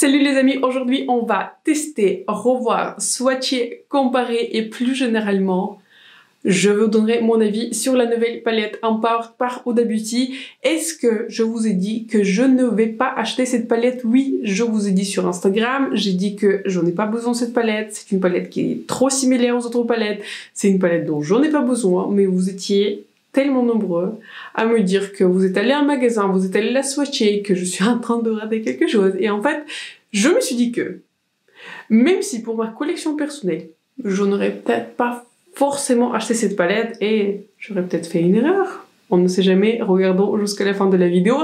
Salut les amis, aujourd'hui on va tester, revoir, swatcher, comparer et plus généralement, je vous donnerai mon avis sur la nouvelle palette Empowered par Huda Beauty. Est-ce que je vous ai dit que je ne vais pas acheter cette palette? Oui, je vous ai dit sur Instagram, j'ai dit que j'en ai pas besoin de cette palette, c'est une palette qui est trop similaire aux autres palettes, c'est une palette dont j'en ai pas besoin, mais vous étiez tellement nombreux à me dire que vous êtes allé à un magasin, vous êtes allé la swatcher, que je suis en train de rater quelque chose. Et en fait, je me suis dit que, même si pour ma collection personnelle, je n'aurais peut-être pas forcément acheté cette palette et j'aurais peut-être fait une erreur. On ne sait jamais, regardons jusqu'à la fin de la vidéo.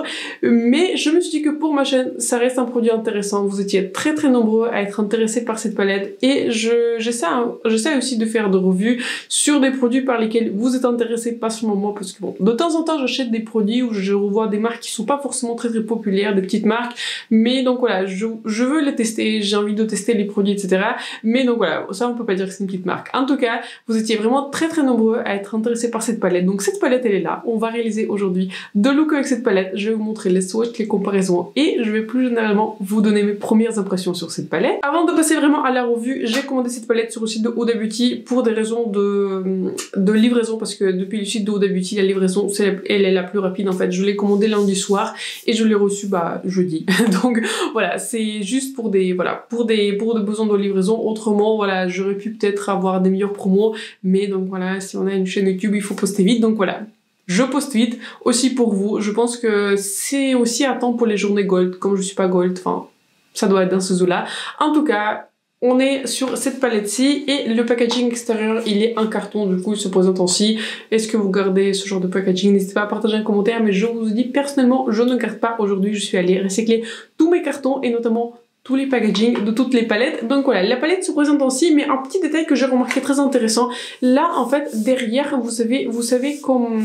Mais je me suis dit que pour ma chaîne, ça reste un produit intéressant. Vous étiez très nombreux à être intéressés par cette palette. Et j'essaie aussi de faire des revues sur des produits par lesquels vous êtes intéressés, pas seulement moi. Parce que bon, de temps en temps, j'achète des produits où je revois des marques qui sont pas forcément très populaires, des petites marques. Mais donc voilà, je veux les tester, j'ai envie de tester les produits, etc. Mais donc voilà, ça on peut pas dire que c'est une petite marque. En tout cas, vous étiez vraiment très nombreux à être intéressés par cette palette. Donc cette palette, elle est là. On va réaliser aujourd'hui deux looks avec cette palette. Je vais vous montrer les swatchs, les comparaisons et je vais plus généralement vous donner mes premières impressions sur cette palette. Avant de passer vraiment à la revue, j'ai commandé cette palette sur le site de Huda Beauty pour des raisons de livraison parce que depuis le site de Huda Beauty, la livraison, elle est la plus rapide en fait. Je l'ai commandé lundi soir et je l'ai reçu jeudi. Donc voilà, c'est juste pour des besoins de livraison. Autrement, voilà, j'aurais pu peut-être avoir des meilleures promos, mais donc voilà, si on a une chaîne YouTube, il faut poster vite. Donc voilà. Je poste vite, aussi pour vous, je pense que c'est aussi à temps pour les journées gold, comme je suis pas gold, enfin, ça doit être dans ce zoo-là. En tout cas, on est sur cette palette-ci, et le packaging extérieur, il est en carton, du coup, il se présente ainsi. Est-ce que vous gardez ce genre de packaging? N'hésitez pas à partager un commentaire, mais je vous dis, personnellement, je ne garde pas aujourd'hui, je suis allée recycler tous mes cartons, et notamment tous les packaging de toutes les palettes. Donc voilà, la palette se présente ainsi, mais un petit détail que j'ai remarqué très intéressant. Là, en fait, derrière, vous savez comme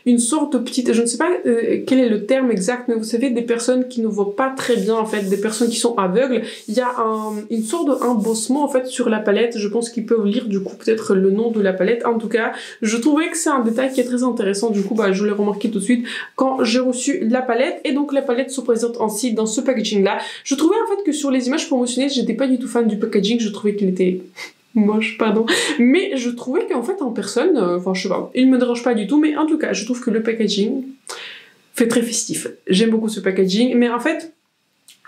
une sorte de petite, je ne sais pas quel est le terme exact, mais vous savez, des personnes qui ne voient pas très bien, en fait, des personnes qui sont aveugles. Il y a une sorte d'embossement, en fait, sur la palette. Je pense qu'ils peuvent lire, du coup, peut-être le nom de la palette. En tout cas, je trouvais que c'est un détail qui est très intéressant. Du coup, je l'ai remarqué tout de suite quand j'ai reçu la palette. Et donc, la palette se présente ainsi dans ce packaging-là. Je trouvais, en fait, que sur les images promotionnelles, j'étais pas du tout fan du packaging, je trouvais qu'il était moche, pardon, mais je trouvais qu'en fait en personne, enfin je sais pas, il me dérange pas du tout, mais en tout cas je trouve que le packaging fait très festif. J'aime beaucoup ce packaging, mais en fait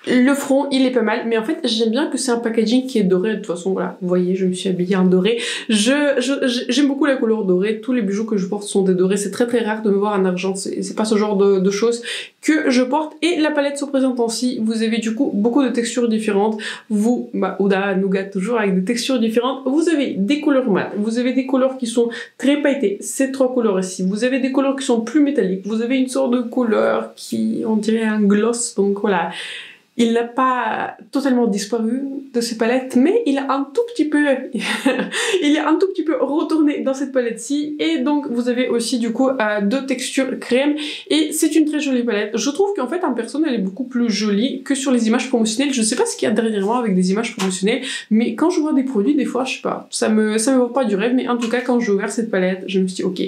le front, il est pas mal, mais en fait, j'aime bien que c'est un packaging qui est doré. De toute façon, voilà, vous voyez, je me suis habillée en doré. J'aime beaucoup la couleur dorée. Tous les bijoux que je porte sont des dorés. C'est très rare de me voir en argent. C'est pas ce genre de choses que je porte. Et la palette se présente ainsi. Vous avez du coup beaucoup de textures différentes. Vous, Huda Nougat toujours avec des textures différentes. Vous avez des couleurs mat. Vous avez des couleurs qui sont très pailletées. Ces trois couleurs ici. Vous avez des couleurs qui sont plus métalliques. Vous avez une sorte de couleur qui, on dirait un gloss. Donc voilà. Il n'a pas totalement disparu de ces palettes, mais il a un tout petit peu, il est un tout petit peu retourné dans cette palette-ci. Et donc, vous avez aussi, du coup, deux textures crème. Et c'est une très jolie palette. Je trouve qu'en fait, en personne, elle est beaucoup plus jolie que sur les images promotionnelles. Je sais pas ce qu'il y a derrière moi avec des images promotionnelles, mais quand je vois des produits, des fois, je sais pas, ça me vaut pas du rêve. Mais en tout cas, quand j'ai ouvert cette palette, je me suis dit, ok,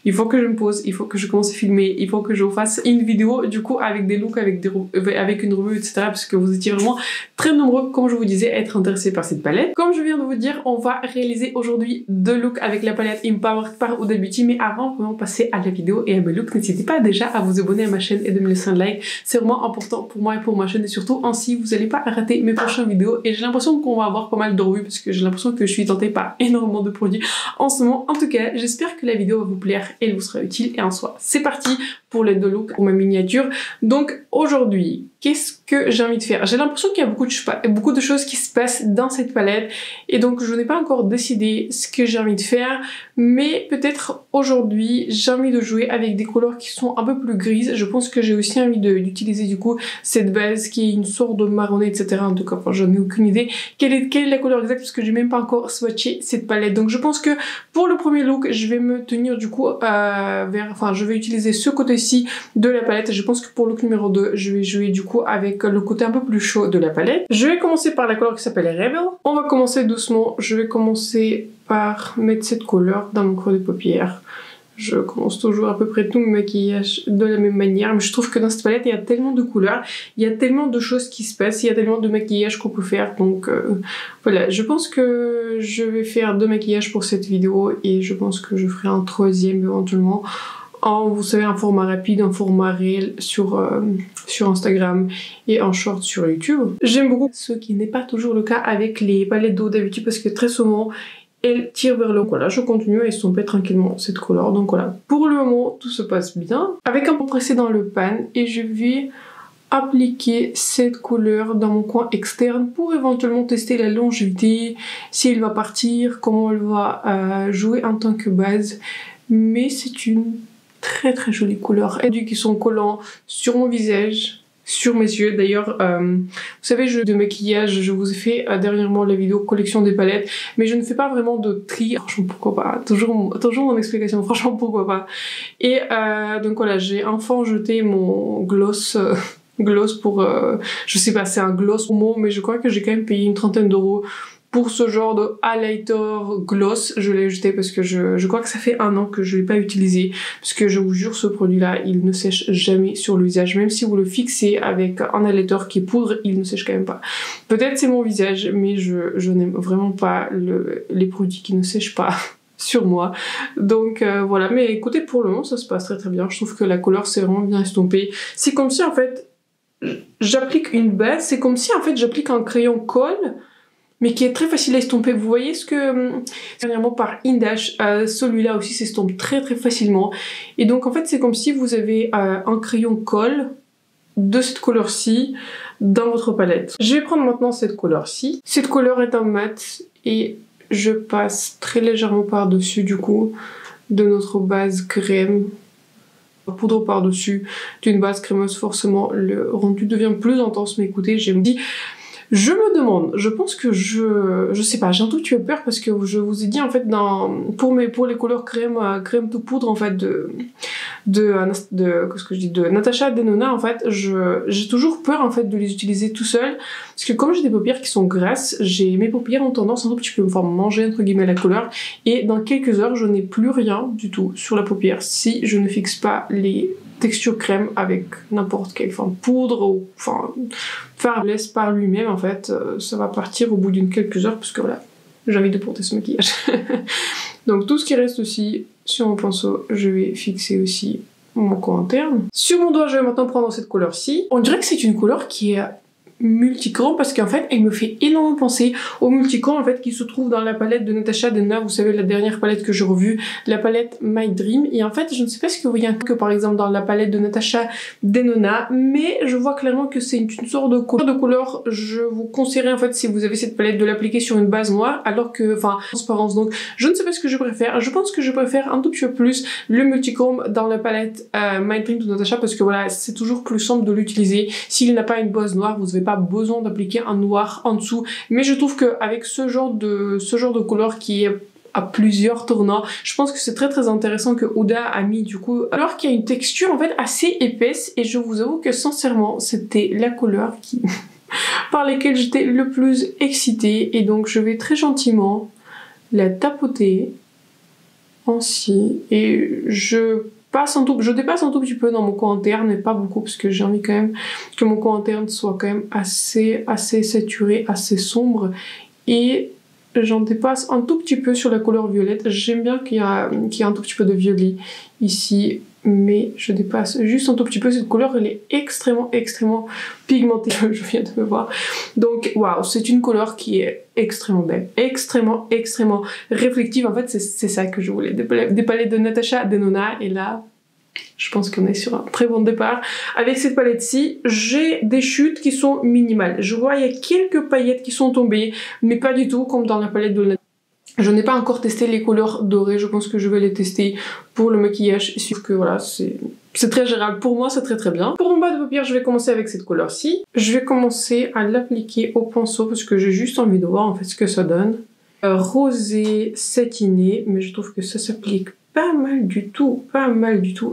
il faut que je me pose, il faut que je commence à filmer, il faut que je fasse une vidéo, du coup, avec des looks, avec une revue, etc. Parce que vous étiez vraiment très nombreux, comme je vous disais, à être intéressés par cette palette. Comme je viens de vous dire, on va réaliser aujourd'hui deux looks avec la palette Empowered par Huda Beauty, mais avant de passer à la vidéo et à mes looks, n'hésitez pas déjà à vous abonner à ma chaîne et de me laisser un like. C'est vraiment important pour moi et pour ma chaîne, et surtout ainsi vous n'allez pas rater mes prochaines vidéos. Et j'ai l'impression qu'on va avoir pas mal de revues parce que j'ai l'impression que je suis tentée par énormément de produits en ce moment. En tout cas, j'espère que la vidéo va vous plaire et elle vous sera utile. Et en soi, c'est parti pour les deux looks, pour ma miniature. Donc aujourd'hui, qu'est-ce que j'ai envie de faire? J'ai l'impression qu'il y a beaucoup de choses qui se passent dans cette palette et donc je n'ai pas encore décidé ce que j'ai envie de faire, mais peut-être aujourd'hui j'ai envie de jouer avec des couleurs qui sont un peu plus grises. Je pense que j'ai aussi envie d'utiliser du coup cette base qui est une sorte de marronné, etc. En tout cas, enfin, j'en ai aucune idée quelle est la couleur exacte parce que j'ai même pas encore swatché cette palette. Donc je pense que pour le premier look, je vais me tenir du coup je vais utiliser ce côté-ci de la palette. Je pense que pour le look numéro 2, je vais jouer du coup avec le côté un peu plus chaud de la palette. Je vais commencer par la couleur qui s'appelle Rebel. On va commencer doucement. Je vais commencer par mettre cette couleur dans mon creux de paupière. Je commence toujours à peu près tout mon maquillage de la même manière, mais je trouve que dans cette palette il y a tellement de couleurs, il y a tellement de choses qui se passent, il y a tellement de maquillage qu'on peut faire, donc voilà, je pense que je vais faire 2 maquillages pour cette vidéo et je pense que je ferai un 3e éventuellement en, vous savez, un format rapide, un format réel sur Instagram et en short sur YouTube. J'aime beaucoup, ce qui n'est pas toujours le cas avec les palettes d'eau d'habitude parce que très souvent elle tire vers le haut. Voilà, je continue à estomper tranquillement cette couleur. Donc voilà, pour le moment, tout se passe bien. Avec un peu pressé dans le pan et je vais appliquer cette couleur dans mon coin externe pour éventuellement tester la longévité, si elle va partir, comment elle va jouer en tant que base. Mais c'est une très très jolie couleur. Et qui sont collants sur mon visage, sur mes yeux. D'ailleurs, vous savez, de maquillage, je vous ai fait dernièrement la vidéo collection des palettes, mais je ne fais pas vraiment de tri. Franchement, pourquoi pas? Toujours mon explication, franchement, pourquoi pas? Et donc voilà, j'ai enfin jeté mon gloss. Gloss pour, je sais pas, c'est un gloss au mot, mais je crois que j'ai quand même payé une 30aine d'euros pour ce genre de highlighter gloss. Je l'ai jeté parce que je crois que ça fait 1 an que je l'ai pas utilisé, parce que je vous jure, ce produit là il ne sèche jamais sur le visage, même si vous le fixez avec un highlighter qui est poudre, il ne sèche quand même pas. Peut-être c'est mon visage, mais je n'aime vraiment pas les produits qui ne sèchent pas sur moi, donc voilà. Mais écoutez, pour le moment ça se passe très très bien. Je trouve que la couleur c'est vraiment bien estompé. C'est comme si en fait j'applique une base, c'est comme si en fait j'applique un crayon colle mais qui est très facile à estomper. Vous voyez ce que dernièrement par Indash, celui-là aussi s'estompe très très facilement. Et donc en fait c'est comme si vous avez un crayon colle de cette couleur-ci dans votre palette. Je vais prendre maintenant cette couleur-ci. Cette couleur est en mat et je passe très légèrement par-dessus du coup de notre base crème. Poudre par-dessus d'une base crémeuse, forcément le rendu devient plus intense. Mais écoutez, j'ai dit, je me demande, je pense que je sais pas, j'ai un tout petit peu peur parce que je vous ai dit en fait pour les couleurs crème de poudre en fait qu'est-ce que je dis, de Natasha Denona, en fait j'ai toujours peur en fait de les utiliser tout seul parce que comme j'ai des paupières qui sont grasses, mes paupières ont tendance un tout petit peu à me faire manger entre guillemets la couleur et dans quelques heures je n'ai plus rien du tout sur la paupière si je ne fixe pas les texture crème avec n'importe quelle forme poudre ou enfin laisse par lui-même. En fait ça va partir au bout d'une quelques heures parce que voilà, j'ai envie de porter ce maquillage. Donc tout ce qui reste aussi sur mon pinceau, je vais fixer aussi mon coin interne. Sur mon doigt, je vais maintenant prendre cette couleur-ci. On dirait que c'est une couleur qui est multichrome parce qu'en fait elle me fait énormément penser au multichrome en fait qui se trouve dans la palette de Natasha Denona, vous savez, la dernière palette que j'ai revue, la palette My Dream. Et en fait je ne sais pas ce que vous voyez que par exemple dans la palette de Natasha Denona, mais je vois clairement que c'est une sorte de couleur. Je vous conseillerais en fait, si vous avez cette palette, de l'appliquer sur une base noire, alors que, enfin, transparence. Donc je ne sais pas ce que je préfère. Je pense que je préfère un tout petit peu plus le multichrome dans la palette My Dream de Natasha parce que voilà, c'est toujours plus simple de l'utiliser. S'il n'a pas une base noire, vous n'avez pas besoin d'appliquer un noir en dessous. Mais je trouve qu'avec ce genre de couleur qui est à plusieurs tournants, je pense que c'est très très intéressant que Huda a mis du coup, alors qu'il y a une texture en fait assez épaisse. Et je vous avoue que sincèrement c'était la couleur qui par laquelle j'étais le plus excitée. Et donc je vais très gentiment la tapoter ainsi et je dépasse un tout petit peu dans mon coin interne, mais pas beaucoup parce que j'ai envie quand même que mon coin interne soit quand même assez saturé, assez sombre, et j'en dépasse un tout petit peu sur la couleur violette. J'aime bien qu'il y a un tout petit peu de violet ici, mais je dépasse juste un tout petit peu. Cette couleur elle est extrêmement pigmentée, je viens de me voir. Donc waouh, c'est une couleur qui est extrêmement belle, extrêmement réflective. En fait c'est ça que je voulais, des palettes de Natasha Denona. Et là je pense qu'on est sur un très bon départ. Avec cette palette-ci, j'ai des chutes qui sont minimales. Je vois il y a quelques paillettes qui sont tombées, mais pas du tout comme dans la palette de Natasha. Je n'ai pas encore testé les couleurs dorées, je pense que je vais les tester pour le maquillage. Sauf que voilà, c'est très gérable. Pour moi, c'est très bien. Pour mon bas de paupière, je vais commencer avec cette couleur-ci. Je vais commencer à l'appliquer au pinceau parce que j'ai juste envie de voir en fait ce que ça donne. Rosé satiné, mais je trouve que ça s'applique pas mal du tout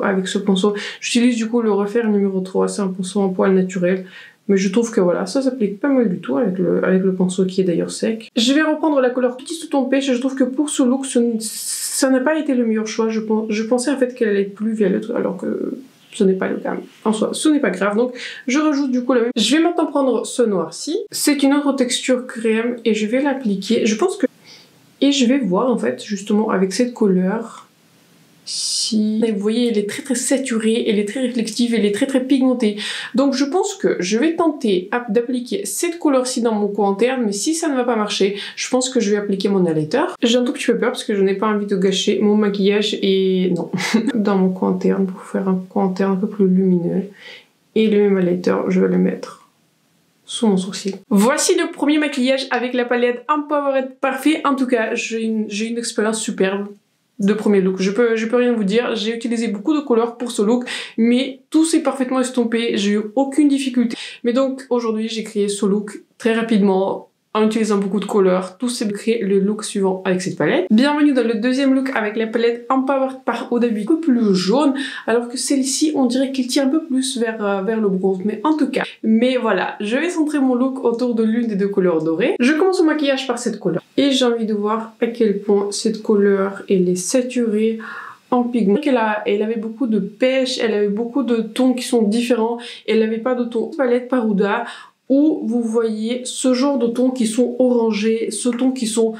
avec ce pinceau. J'utilise du coup le Refaire numéro 3, c'est un pinceau en poil naturel. Mais je trouve que voilà, ça s'applique pas mal du tout avec le pinceau qui est d'ailleurs sec. Je vais reprendre la couleur Petit sous ton pêche. Je trouve que pour ce look, ça n'a pas été le meilleur choix. Je pensais en fait qu'elle allait être plus violette alors que ce n'est pas le cas. En soi, ce n'est pas grave. Donc je rajoute du coup la même. Je vais maintenant prendre ce noir-ci. C'est une autre texture crème et je vais l'appliquer. Je pense que... Et je vais voir en fait justement avec cette couleur... Si vous voyez, elle est très saturée, elle est très réflexive, elle est très pigmentée. Donc je pense que je vais tenter d'appliquer cette couleur-ci dans mon coin interne, mais si ça ne va pas marcher, je pense que je vais appliquer mon highlighter. J'ai un tout petit peu peur parce que je n'ai pas envie de gâcher mon maquillage et non, dans mon coin interne pour faire un coin interne un peu plus lumineux. Et le même highlighter, je vais le mettre sous mon sourcil. Voici le premier maquillage avec la palette Empowered Parfait. En tout cas, j'ai une expérience superbe de premier look. Je peux rien vous dire. J'ai utilisé beaucoup de couleurs pour ce look, mais tout s'est parfaitement estompé. J'ai eu aucune difficulté. Mais donc, aujourd'hui, j'ai créé ce look très rapidement, en utilisant beaucoup de couleurs. Tout s'est créé le look suivant avec cette palette. Bienvenue dans le deuxième look avec la palette Empowered par Huda Beauty, un peu plus jaune, alors que celle-ci, on dirait qu'il tire un peu plus vers le bronze, mais en tout cas. Mais voilà, je vais centrer mon look autour de l'une des deux couleurs dorées. Je commence mon maquillage par cette couleur. Et j'ai envie de voir à quel point cette couleur, elle est saturée en pigment. Elle avait beaucoup de pêche, elle avait beaucoup de tons qui sont différents. Elle n'avait pas de ton palette par Huda, où vous voyez ce genre de tons qui sont orangés, ce ton qui sont...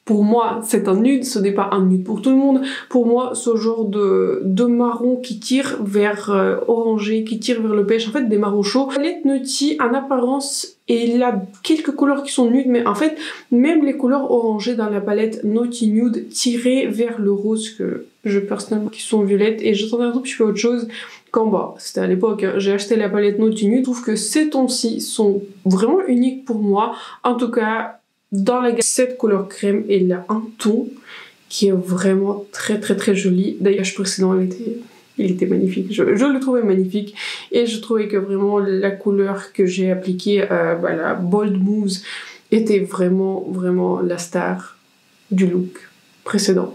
Pour moi, c'est un nude, ce n'est pas un nude pour tout le monde. Pour moi, ce genre de marron qui tire vers orangé, qui tire vers le pêche, en fait des marrons chauds. La palette Naughty, en apparence, il a quelques couleurs qui sont nudes, mais en fait, même les couleurs orangées dans la palette Naughty Nude tirées vers le rose que je personnellement qui sont violettes, et j'attendais un tout petit peu autre chose. Quand bah, c'était à l'époque, hein, j'ai acheté la palette Naughty Nude. Je trouve que ces tons-ci sont vraiment uniques pour moi. En tout cas, dans la gamme, cette couleur crème, il y a un ton qui est vraiment très joli. D'ailleurs, le précédent, il était magnifique. Je le trouvais magnifique. Et je trouvais que vraiment la couleur que j'ai appliquée, la Bold Moves, était vraiment la star du look précédent.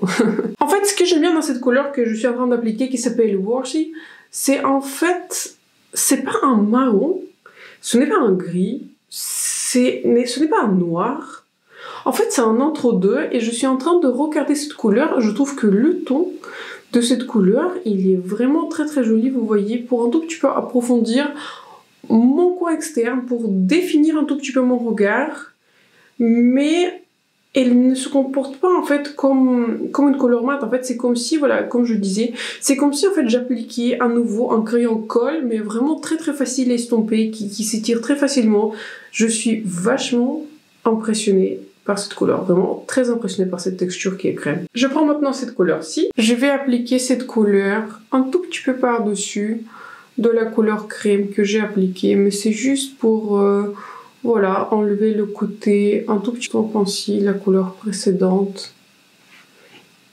En fait, ce que j'aime bien dans cette couleur que je suis en train d'appliquer, qui s'appelle Worthy, c'est en fait, c'est pas un marron, ce n'est pas un gris, mais ce n'est pas un noir. En fait, c'est un entre-deux et je suis en train de regarder cette couleur. Je trouve que le ton de cette couleur, il est vraiment très joli, vous voyez, pour un tout petit peu approfondir mon coin externe, pour définir un tout petit peu mon regard, mais elle ne se comporte pas en fait comme une couleur mate. En fait, c'est comme si, voilà, comme je disais, c'est comme si en fait j'appliquais à nouveau un crayon colle, mais vraiment très facile à estomper, qui s'étire très facilement. Je suis vachement impressionnée par cette couleur, vraiment très impressionnée par cette texture qui est crème. Je prends maintenant cette couleur-ci. Je vais appliquer cette couleur un tout petit peu par-dessus de la couleur crème que j'ai appliquée, mais c'est juste pour... voilà, enlever le côté un tout petit peu pensil, la couleur précédente.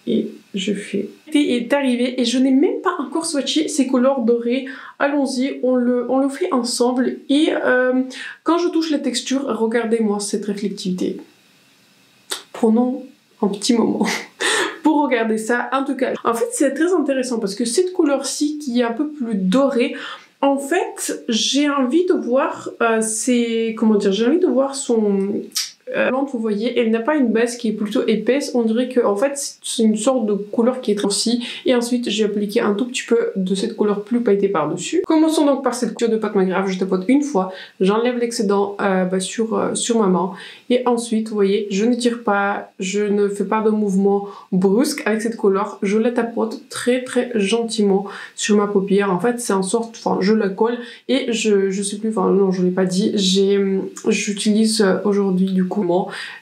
Et je fais. Est arrivé et je n'ai même pas encore swatché ces couleurs dorées. Allons-y, on le fait ensemble. Et quand je touche la texture, regardez-moi cette réflectivité. Prenons un petit moment pour regarder ça. En tout cas, en fait, c'est très intéressant parce que cette couleur-ci qui est un peu plus dorée, en fait, j'ai envie de voir j'ai envie de voir son... vous voyez, elle n'a pas une base qui est plutôt épaisse. On dirait que en fait c'est une sorte de couleur qui est transie. Et ensuite j'ai appliqué un tout petit peu de cette couleur plus pailletée par dessus. Commençons donc par cette cure de pâte McGrath. Je tapote une fois, j'enlève l'excédent sur ma main. Et ensuite vous voyez, je ne tire pas, je ne fais pas de mouvement brusque avec cette couleur. Je la tapote très gentiment sur ma paupière. En fait c'est en sorte, enfin je la colle et je sais plus, enfin non je l'ai pas dit, j'utilise aujourd'hui du coup,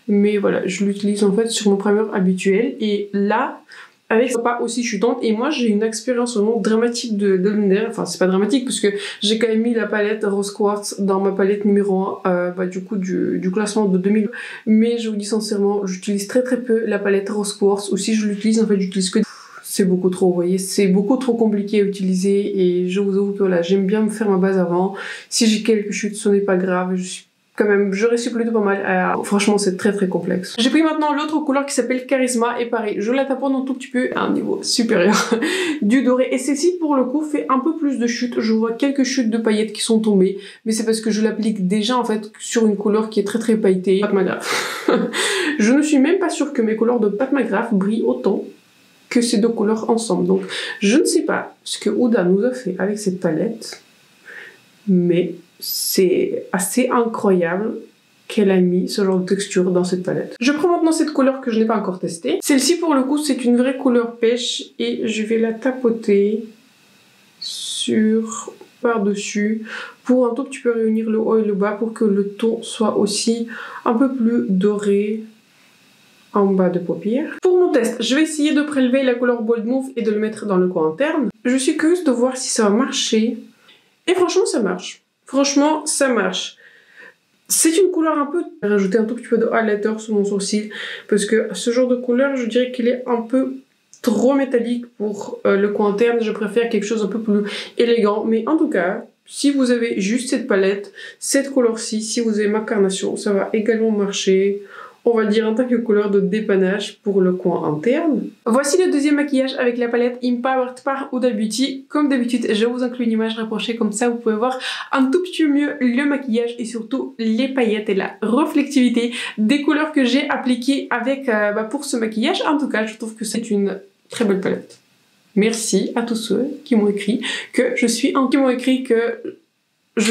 mais voilà, je l'utilise en fait sur mon primer habituel et là avec pas aussi chutante. Et moi j'ai une expérience vraiment dramatique de lunaire, enfin c'est pas dramatique parce que j'ai quand même mis la palette Rose Quartz dans ma palette numéro 1 du coup du classement de 2000, mais je vous dis sincèrement j'utilise très peu la palette Rose Quartz, ou si je l'utilise en fait j'utilise que... C'est beaucoup trop, vous voyez, c'est beaucoup trop compliqué à utiliser et je vous avoue que voilà, j'aime bien me faire ma base avant. Si j'ai quelques chutes, ce n'est pas grave, je suis quand même, je réussis plutôt pas mal. Franchement, c'est très très complexe. J'ai pris maintenant l'autre couleur qui s'appelle Charisma et pareil, je la taponne un tout petit peu à un niveau supérieur du doré. Et celle-ci, pour le coup, fait un peu plus de chutes. Je vois quelques chutes de paillettes qui sont tombées, mais c'est parce que je l'applique déjà en fait sur une couleur qui est très très pailletée. Pat McGrath. Je ne suis même pas sûre que mes couleurs de Pat McGrath brillent autant que ces deux couleurs ensemble. Donc, je ne sais pas ce que Huda nous a fait avec cette palette, mais c'est assez incroyable qu'elle a mis ce genre de texture dans cette palette. Je prends maintenant cette couleur que je n'ai pas encore testée. Celle-ci, pour le coup, c'est une vraie couleur pêche et je vais la tapoter sur par-dessus pour un tout petit peu réunir le haut et le bas pour que le ton soit aussi un peu plus doré en bas de paupières. Pour mon test, je vais essayer de prélever la couleur Bold Move et de le mettre dans le coin interne. Je suis curieuse de voir si ça va marcher. Et franchement, ça marche. Franchement, ça marche. C'est une couleur un peu... J'ai rajouté un tout petit peu de highlighter sur mon sourcil parce que ce genre de couleur, je dirais qu'il est un peu trop métallique pour le coin interne. Je préfère quelque chose un peu plus élégant. Mais en tout cas, si vous avez juste cette palette, cette couleur-ci, si vous avez ma carnation, ça va également marcher. On va dire en tant que couleur de dépannage pour le coin interne. Voici le deuxième maquillage avec la palette Empowered par Huda Beauty. Comme d'habitude, je vous inclus une image rapprochée, comme ça vous pouvez voir un tout petit peu mieux le maquillage et surtout les paillettes et la reflectivité des couleurs que j'ai appliquées avec, pour ce maquillage. En tout cas, je trouve que c'est une très belle palette. Merci à tous ceux qui m'ont écrit que je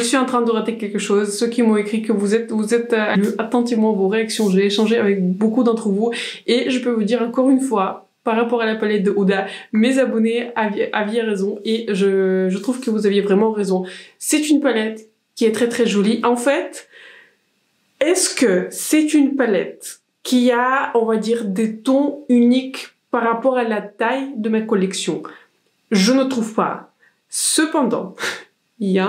suis en train de rater quelque chose, ceux qui m'ont écrit que vous êtes lu attentivement vos réactions. J'ai échangé avec beaucoup d'entre vous et je peux vous dire encore une fois, par rapport à la palette de Huda, mes abonnés aviez raison et je trouve que vous aviez vraiment raison. C'est une palette qui est très très jolie. En fait, est-ce que c'est une palette qui a, on va dire, des tons uniques par rapport à la taille de ma collection? Je ne trouve pas. Cependant, il y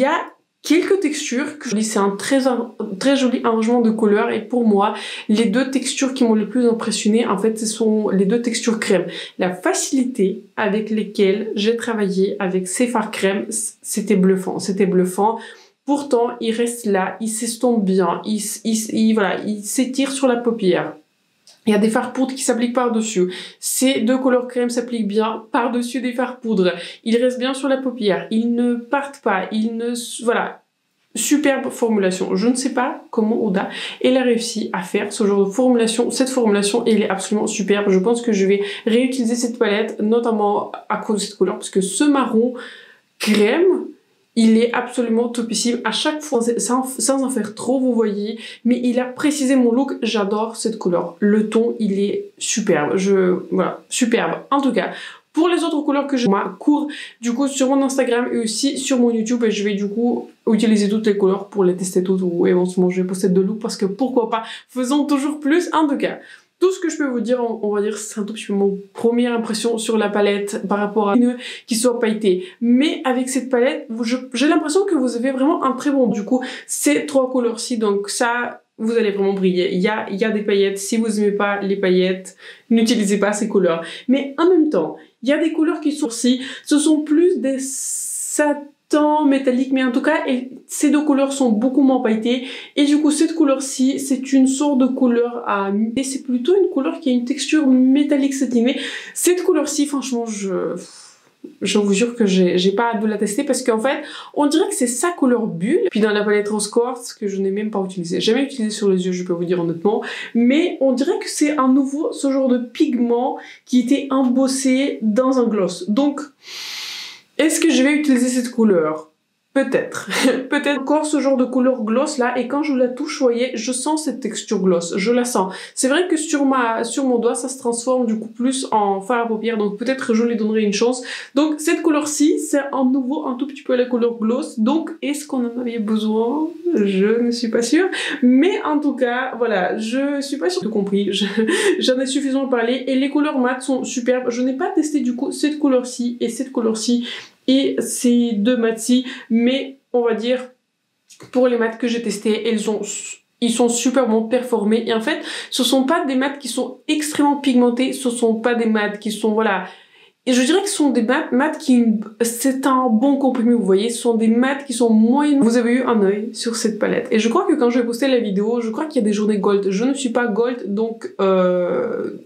a quelques textures que c'est un très joli arrangement de couleurs et pour moi, les deux textures qui m'ont le plus impressionné, en fait, ce sont les deux textures crème. La facilité avec lesquelles j'ai travaillé avec ces fards crème, c'était bluffant, Pourtant, il reste là, il s'estompe bien, il s'étire sur la paupière. Il y a des fards poudre qui s'appliquent par-dessus. Ces deux couleurs crème s'appliquent bien par-dessus des fards poudre. Ils restent bien sur la paupière. Ils ne partent pas. Voilà. Superbe formulation. Je ne sais pas comment Huda elle a réussi à faire ce genre de formulation. Cette formulation, elle est absolument superbe. Je pense que je vais réutiliser cette palette, notamment à cause de cette couleur, parce que ce marron crème, il est absolument topissime à chaque fois, sans en faire trop, vous voyez. Mais il a précisé mon look, j'adore cette couleur. Le ton, il est superbe. Voilà, superbe. En tout cas, pour les autres couleurs que j'ai ma cours, du coup, sur mon Instagram et aussi sur mon YouTube, je vais du coup utiliser toutes les couleurs pour les tester toutes ou éventuellement je vais poster de look parce que pourquoi pas, faisons toujours plus. En tout cas, tout ce que je peux vous dire, on va dire, c'est un tout petit peu mon première impression sur la palette par rapport à une qui soit pailletée. Mais avec cette palette, j'ai l'impression que vous avez vraiment un très bon. Du coup, ces trois couleurs-ci, donc ça, vous allez vraiment briller. Il y a des paillettes. Si vous n'aimez pas les paillettes, n'utilisez pas ces couleurs. Mais en même temps, il y a des couleurs qui sont aussi, ce sont plus des satins métalliques, mais en tout cas, ces deux couleurs sont beaucoup moins pailletées. Et du coup, cette couleur-ci, c'est une sorte de couleur et c'est plutôt une couleur qui a une texture métallique satinée. Cette couleur-ci, franchement, je vous jure que j'ai pas hâte de la tester parce qu'en fait, on dirait que c'est sa couleur bulle. Puis dans la palette Rose Quartz, que je n'ai même pas utilisé, jamais utilisé sur les yeux, je peux vous dire honnêtement. Mais on dirait que c'est un nouveau, ce genre de pigment qui était embossé dans un gloss. Donc, est-ce que je vais utiliser cette couleur? Peut-être. Peut-être encore ce genre de couleur gloss là, et quand je la touche, vous voyez, je sens cette texture gloss, je la sens. C'est vrai que sur mon doigt, ça se transforme du coup plus en fard à paupières, donc peut-être je lui donnerai une chance. Donc cette couleur-ci, c'est en nouveau un tout petit peu la couleur gloss, donc est-ce qu'on en avait besoin? Je ne suis pas sûre. Mais en tout cas, voilà, je suis pas sûre de compris, j'en ai suffisamment parlé, et les couleurs mat sont superbes. Je n'ai pas testé du coup cette couleur-ci et cette couleur-ci, et ces deux mats-ci, mais on va dire pour les mats que j'ai testés, ils sont superbement performés. Et en fait, ce sont pas des mats qui sont extrêmement pigmentés, ce sont pas des mats qui sont, voilà, Et je dirais que ce sont des mat qui, c'est un bon compromis, vous voyez, ce sont des mat qui sont moyennes. Vous avez eu un œil sur cette palette. Et je crois que quand je vais poster la vidéo, je crois qu'il y a des journées gold. Je ne suis pas gold, donc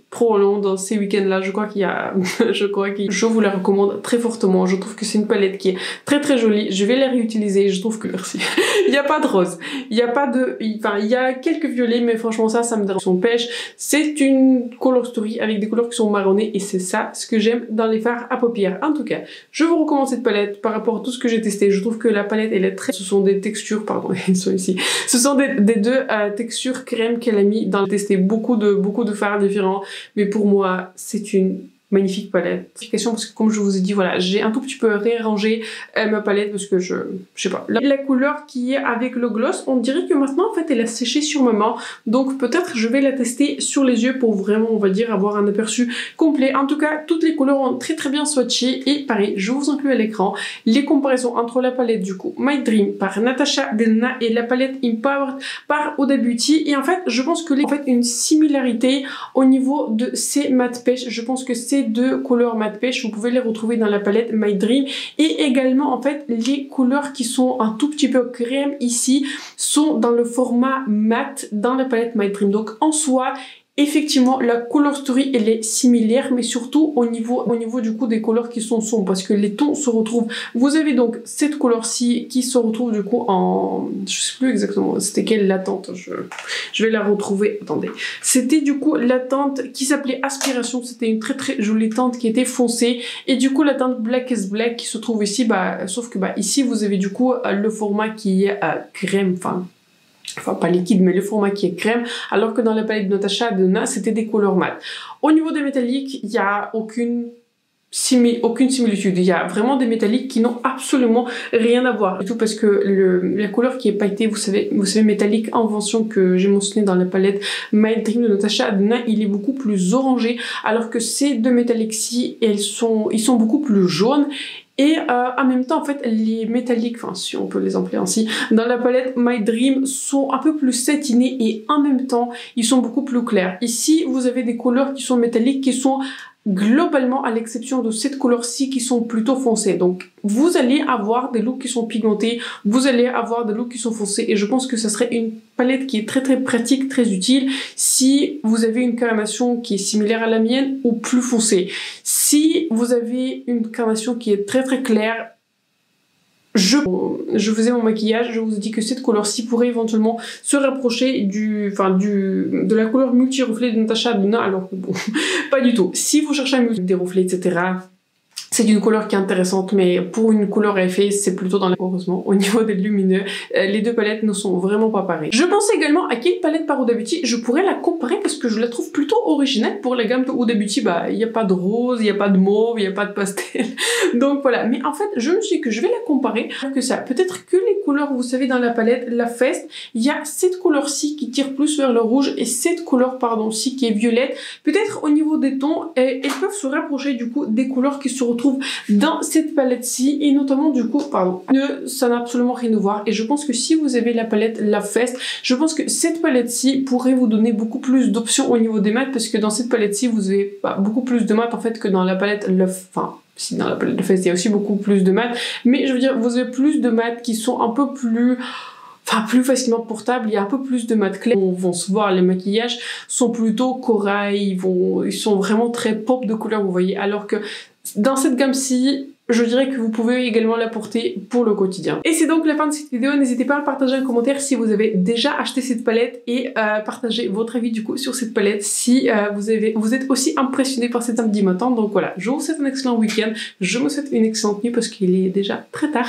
probablement dans ces week-ends-là, je crois qu'il y a, je vous la recommande très fortement. Je trouve que c'est une palette qui est très très jolie. Je vais la réutiliser. Je trouve que merci. Il n'y a pas de rose, il y a pas de, enfin il y a quelques violets, mais franchement ça me dérange. Son pêche, c'est une color story avec des couleurs qui sont marronnées et c'est ça ce que j'aime dans les fards à paupières. En tout cas, je vous recommande cette palette par rapport à tout ce que j'ai testé. Je trouve que la palette elle est très... Ce sont des textures, pardon, ils sont ici. Ce sont des deux textures crème qu'elle a mis dans le testé. Beaucoup de fards différents, mais pour moi, c'est une magnifique palette. Parce que comme je vous ai dit, voilà, j'ai un tout petit peu réarrangé ma palette parce que je sais pas. La couleur qui est avec le gloss, on dirait que maintenant en fait elle a séché sur ma main. Donc peut-être je vais la tester sur les yeux pour vraiment, on va dire, avoir un aperçu complet. En tout cas, toutes les couleurs ont très très bien swatché et pareil, je vous inclus à l'écran les comparaisons entre la palette du coup My Dream par Natasha Denona et la palette Empowered par Huda Beauty. Et en fait, je pense que en fait une similarité au niveau de ces mat pêche. Je pense que ces deux couleurs mat pêche, vous pouvez les retrouver dans la palette My Dream, et également en fait les couleurs qui sont un tout petit peu crème ici sont dans le format mat dans la palette My Dream. Donc en soi, effectivement, la color story elle est similaire, mais surtout au niveau du coup des couleurs qui sont sombres, parce que les tons se retrouvent. Vous avez donc cette couleur-ci qui se retrouve du coup en, je sais plus exactement, c'était quelle la teinte, je vais la retrouver. Attendez, c'était du coup la teinte qui s'appelait Aspiration. C'était une très très jolie teinte qui était foncée, et du coup la teinte Black is Black qui se trouve ici, sauf que ici vous avez du coup le format qui est crème, enfin pas liquide, mais le format qui est crème, alors que dans la palette de Natasha Denona, c'était des couleurs mat. Au niveau des métalliques, il n'y a aucune similitude. Il y a vraiment des métalliques qui n'ont absolument rien à voir. Et tout parce que la couleur qui est pailletée, vous savez, métallique invention que j'ai mentionné dans la palette My Dream de Natasha Denona, il est beaucoup plus orangé, alors que ces deux métalliques-ci, ils sont beaucoup plus jaunes. Et en même temps, en fait, les métalliques, enfin si on peut les appeler ainsi, dans la palette My Dream sont un peu plus satinés et en même temps, ils sont beaucoup plus clairs. Ici, vous avez des couleurs qui sont métalliques, qui sont globalement, à l'exception de cette couleur-ci, qui sont plutôt foncées. Donc, vous allez avoir des looks qui sont pigmentés, vous allez avoir des looks qui sont foncés, et je pense que ça serait une palette qui est très très pratique, très utile, si vous avez une carnation qui est similaire à la mienne ou plus foncée. Si vous avez une carnation qui est très très claire, je faisais mon maquillage, je vous ai dit que cette couleur-ci pourrait éventuellement se rapprocher de la couleur multi-reflet de Natasha Denona, alors que bon, pas du tout. Si vous cherchez des reflets, etc., c'est une couleur qui est intéressante, mais pour une couleur à effet, c'est plutôt dans heureusement, au niveau des lumineux, les deux palettes ne sont vraiment pas pareilles. Je pensais également à quelle palette par Huda Beauty je pourrais la comparer, parce que je la trouve plutôt originale. Pour la gamme de Huda Beauty, il n'y a pas de rose, il n'y a pas de mauve, il n'y a pas de pastel. Donc voilà, mais en fait, je me suis dit que je vais la comparer, que ça. Peut-être que les couleurs, vous savez, dans la palette, la Fest, il y a cette couleur-ci qui tire plus vers le rouge, et cette couleur, pardon-ci, qui est violette. Peut-être au niveau des tons, elles peuvent se rapprocher du coup des couleurs qui se retrouvent dans cette palette-ci, et notamment du coup, ça n'a absolument rien à voir. Et je pense que si vous avez la palette La Fest, je pense que cette palette-ci pourrait vous donner beaucoup plus d'options au niveau des mats, parce que dans cette palette-ci, vous avez beaucoup plus de mats en fait que dans la palette si dans la palette de Fest, il y a aussi beaucoup plus de mats, mais je veux dire, vous avez plus de mats qui sont un peu plus facilement portables. Il y a un peu plus de mat clair. Vont se voir, les maquillages sont plutôt corail, ils sont vraiment très pop de couleur, vous voyez, alors que dans cette gamme-ci, je dirais que vous pouvez également la porter pour le quotidien. Et c'est donc la fin de cette vidéo. N'hésitez pas à partager un commentaire si vous avez déjà acheté cette palette, et partager votre avis du coup sur cette palette si vous êtes aussi impressionné par cet samedi matin. Donc voilà, je vous souhaite un excellent week-end. Je me souhaite une excellente nuit parce qu'il est déjà très tard.